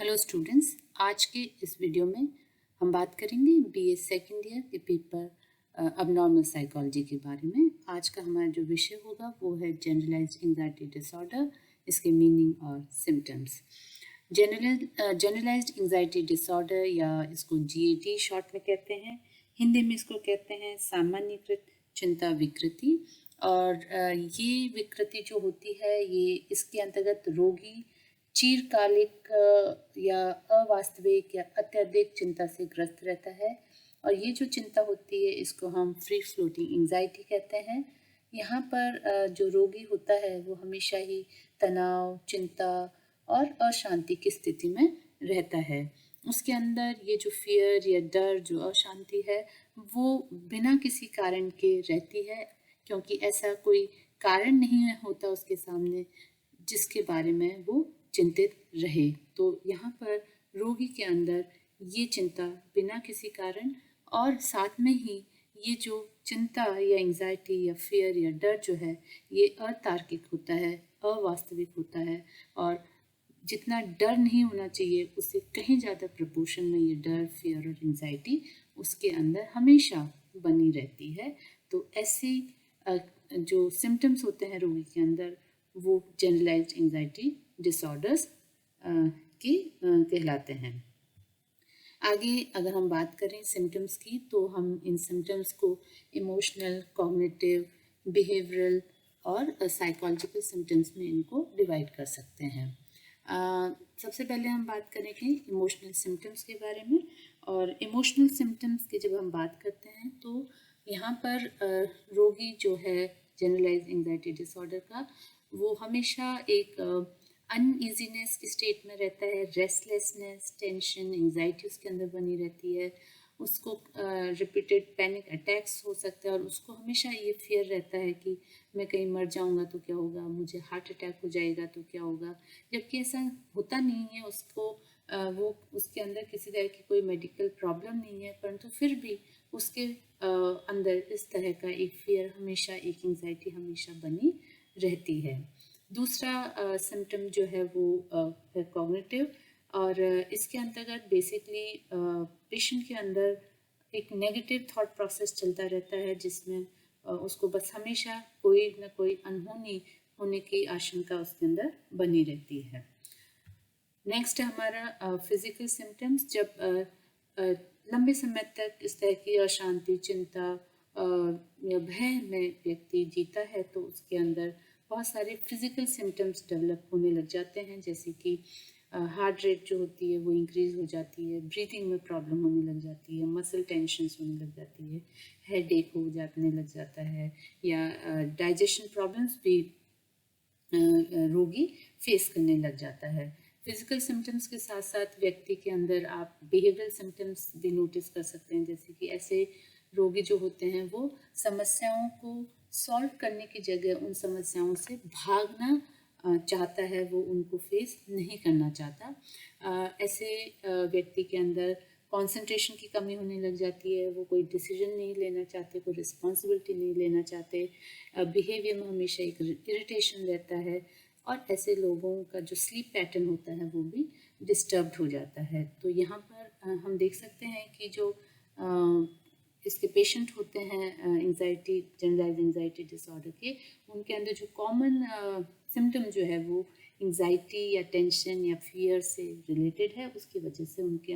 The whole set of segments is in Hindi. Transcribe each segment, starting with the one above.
हेलो स्टूडेंट्स, आज के इस वीडियो में हम बात करेंगे बीए सेकेंड ईयर के पेपर अबनॉर्मल साइकोलॉजी के बारे में। आज का हमारा जो विषय होगा वो है जनरलाइज्ड एंजाइटी डिसऑर्डर, इसके मीनिंग और सिम्टम्स। जनरलाइज्ड एंजाइटी डिसऑर्डर या इसको जीएडी शॉर्ट में कहते हैं, हिंदी में इसको कहते हैं सामान्यीकृत चिंता विकृति। और ये विकृति जो होती है ये इसके अंतर्गत रोगी चिरकालिक या अवास्तविक या अत्यधिक चिंता से ग्रस्त रहता है। और ये जो चिंता होती है इसको हम फ्री फ्लोटिंग एंजाइटी कहते हैं। यहाँ पर जो रोगी होता है वो हमेशा ही तनाव, चिंता और अशांति की स्थिति में रहता है। उसके अंदर ये जो फियर या डर, जो अशांति है वो बिना किसी कारण के रहती है, क्योंकि ऐसा कोई कारण नहीं होता उसके सामने जिसके बारे में वो चिंतित रहे। तो यहाँ पर रोगी के अंदर ये चिंता बिना किसी कारण और साथ में ही ये जो चिंता या एंजाइटी या फियर या डर जो है ये अतार्किक होता है, अवास्तविक होता है। और जितना डर नहीं होना चाहिए उससे कहीं ज़्यादा प्रपोर्शन में ये डर, फियर और एंजाइटी उसके अंदर हमेशा बनी रहती है। तो ऐसी जो सिम्टम्स होते हैं रोगी के अंदर वो जनरलाइज्ड एंजाइटी डिसऑर्डर्स के कहलाते हैं। आगे अगर हम बात करें सिम्टम्स की तो हम इन सिम्टम्स को इमोशनल, कॉग्निटिव, बिहेवियरल और साइकोलॉजिकल सिम्टम्स में इनको डिवाइड कर सकते हैं। सबसे पहले हम बात करेंगे इमोशनल सिम्टम्स के बारे में। और इमोशनल सिम्टम्स की जब हम बात करते हैं तो यहाँ पर रोगी जो है जनरलाइज्ड एंजाइटी डिसऑर्डर का वो हमेशा एक अनईजीनेस की स्टेट में रहता है। रेस्टलेसनेस, टेंशन, एंजाइटी उसके अंदर बनी रहती है। उसको रिपीटेड पैनिक अटैक्स हो सकते हैं और उसको हमेशा ये फियर रहता है कि मैं कहीं मर जाऊंगा तो क्या होगा, मुझे हार्ट अटैक हो जाएगा तो क्या होगा। जबकि ऐसा होता नहीं है, उसको वो उसके अंदर किसी तरह की कोई मेडिकल प्रॉब्लम नहीं है, परंतु फिर भी उसके अंदर इस तरह का एक फियर हमेशा, एक एंजाइटी हमेशा बनी रहती है। दूसरा सिम्टम जो है वो है कॉग्निटिव। और इसके अंतर्गत बेसिकली पेशेंट के अंदर एक नेगेटिव थॉट प्रोसेस चलता रहता है जिसमें उसको बस हमेशा कोई ना कोई अनहोनी होने की आशंका उसके अंदर बनी रहती है। नेक्स्ट हमारा फिजिकल सिम्टम्स। जब लंबे समय तक इस तरह की अशांति, चिंता या भय में व्यक्ति जीता है तो उसके अंदर बहुत सारे फिजिकल सिम्टम्स डेवलप होने लग जाते हैं, जैसे कि हार्ट रेट जो होती है वो इंक्रीज हो जाती है, ब्रीथिंग में प्रॉब्लम होने लग जाती है, मसल टेंशन्स होने लग जाती है, हेड एक हो जाने लग जाता है, या डाइजेशन प्रॉब्लम्स भी रोगी फेस करने लग जाता है। फिजिकल सिम्टम्स के साथ साथ व्यक्ति के अंदर आप बिहेवियरल सिम्टम्स भी नोटिस कर सकते हैं, जैसे कि ऐसे रोगी जो होते हैं वो समस्याओं को सॉल्व करने की जगह उन समस्याओं से भागना चाहता है, वो उनको फेस नहीं करना चाहता। ऐसे व्यक्ति के अंदर कंसंट्रेशन की कमी होने लग जाती है, वो कोई डिसीजन नहीं लेना चाहते, कोई रिस्पॉन्सिबिलिटी नहीं लेना चाहते, बिहेवियर में हमेशा एक इरिटेशन रहता है। और ऐसे लोगों का जो स्लीप पैटर्न होता है वो भी डिस्टर्ब्ड हो जाता है। तो यहाँ पर हम देख सकते हैं कि जो इसके पेशेंट होते हैं एंजाइटी, जनरलाइज्ड एंजाइटी डिसऑर्डर के, उनके अंदर जो कॉमन सिम्टम जो है वो एंजाइटी या टेंशन या फियर से रिलेटेड है। उसकी वजह से उनके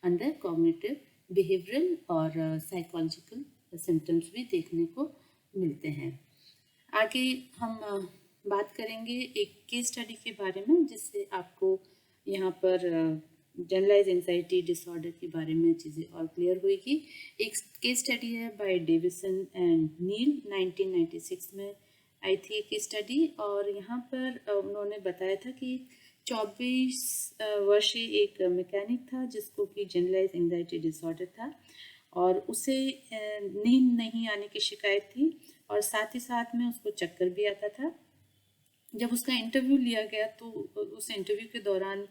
अंदर कॉग्निटिव, बिहेवियरल और साइकोलॉजिकल सिम्टम्स भी देखने को मिलते हैं। आगे हम बात करेंगे एक केस स्टडी के बारे में, जिससे आपको यहाँ पर जनरलाइज्ड एंजाइटी डिसऑर्डर के बारे में चीज़ें और क्लियर होगी। एक केस स्टडी है बाय डेविसन एंड नील, 1996 में आई थी ये केस स्टडी। और यहाँ पर उन्होंने बताया था कि 24 वर्षीय एक मैकेनिक था जिसको कि जनरलाइज्ड एंजाइटी डिसऑर्डर था और उसे नींद नहीं आने की शिकायत थी और साथ ही साथ में उसको चक्कर भी आता था। जब उसका इंटरव्यू लिया गया तो उस इंटरव्यू के दौरान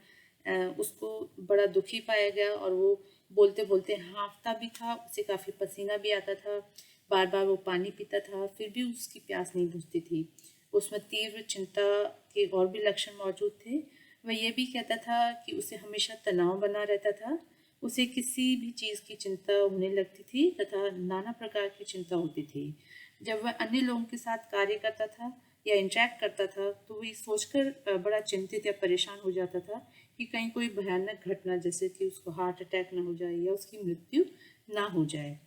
उसको बड़ा दुखी पाया गया और वो बोलते बोलते हाँफता भी था, उसे काफ़ी पसीना भी आता था, बार बार वो पानी पीता था, फिर भी उसकी प्यास नहीं बुझती थी। उसमें तीव्र चिंता के और भी लक्षण मौजूद थे। वह यह भी कहता था कि उसे हमेशा तनाव बना रहता था, उसे किसी भी चीज़ की चिंता होने लगती थी तथा नाना प्रकार की चिंता होती थी। जब वह अन्य लोगों के साथ कार्य करता था या इंटरेक्ट करता था तो वो ये सोचकर बड़ा चिंतित या परेशान हो जाता था कि कहीं कोई भयानक घटना जैसे कि उसको हार्ट अटैक ना हो जाए या उसकी मृत्यु ना हो जाए।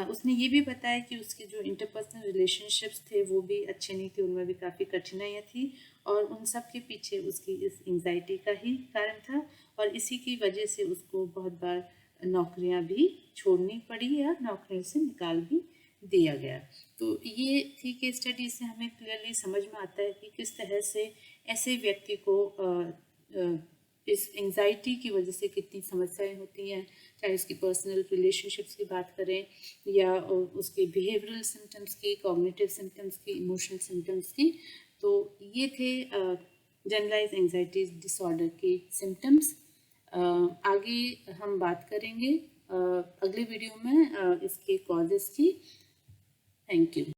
उसने ये भी बताया कि उसके जो इंटरपर्सनल रिलेशनशिप्स थे वो भी अच्छे नहीं थे, उनमें भी काफ़ी कठिनाइयाँ थी और उन सब के पीछे उसकी इस एंग्जाइटी का ही कारण था और इसी की वजह से उसको बहुत बार नौकरियां भी छोड़नी पड़ी या नौकरियों से निकाल भी दिया गया। तो ये थी केस स्टडी से हमें क्लियरली समझ में आता है कि किस तरह से ऐसे व्यक्ति को इस एंजाइटी की वजह से कितनी समस्याएं होती हैं, चाहे उसकी पर्सनल रिलेशनशिप्स की बात करें या उसके बिहेवियरल सिम्टम्स की, कॉग्निटिव सिम्टम्स की, इमोशनल सिम्टम्स की। तो ये थे जनरलाइज एंजाइटी डिसऑर्डर के सिम्टम्स। आगे हम बात करेंगे अगले वीडियो में इसके कॉजेस की। Thank you.